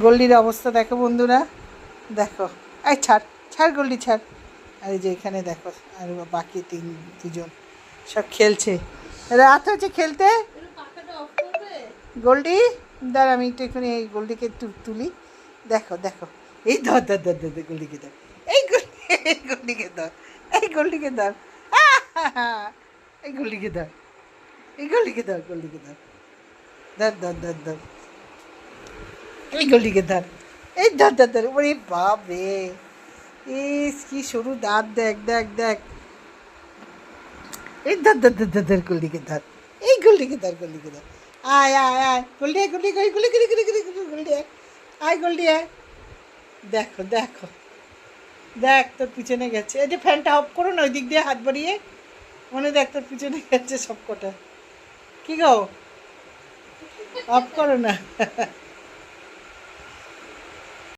গোল্ডির অবস্থা দেখো বন্ধুরা, দেখো। এই ছাড় ছাড় গোল্ডি ছাড়। আর এই যে এখানে দেখো, আর বাকি দুজন সব খেলছে। রাত হয়েছে খেলতে। গোল্ডি দাঁড়, আমি একটু এখানে এই গোল্ডিকে একটু তুলি। দেখো দেখো, এই ধর ধর ধর ধর গোল্ডিকে ধর, এই গোল্ডিকে ধর, এই গোল্ডিকে ধর, এই গোল্ডিকে ধর, এই গোল্ডিকে ধর, গোল্ডিকে ধর, ধর ধর ধর ধর, এই গোল্ডিকে ধর, এই ধর ধর ধর। ওরে বাপ রে, ইস কি সরু দাঁত, দেখ দেখ দেখ। এই ধর ধর ধর ধর ধর, গোল্ডিকে ধর, এই গোল্ডিকে ধর, গোল্ডিকে ধর। আয় আয় আয় গোল্ডি, গোল্ডি গোল্ডি গোল্ডি গোল্ডি গোল্ডি গোল্ডি গোল্ডি আয়, আয় গোল্ডি আয়। দেখো দেখো দেখ, তোর পিছনে গেছে। এই যে ফ্যানটা অফ করো না, ওই দিক দিয়ে হাত বাড়িয়ে, মনে দেখ তোর পিছনে গেছে সব কটা। কি গো, অফ করো না।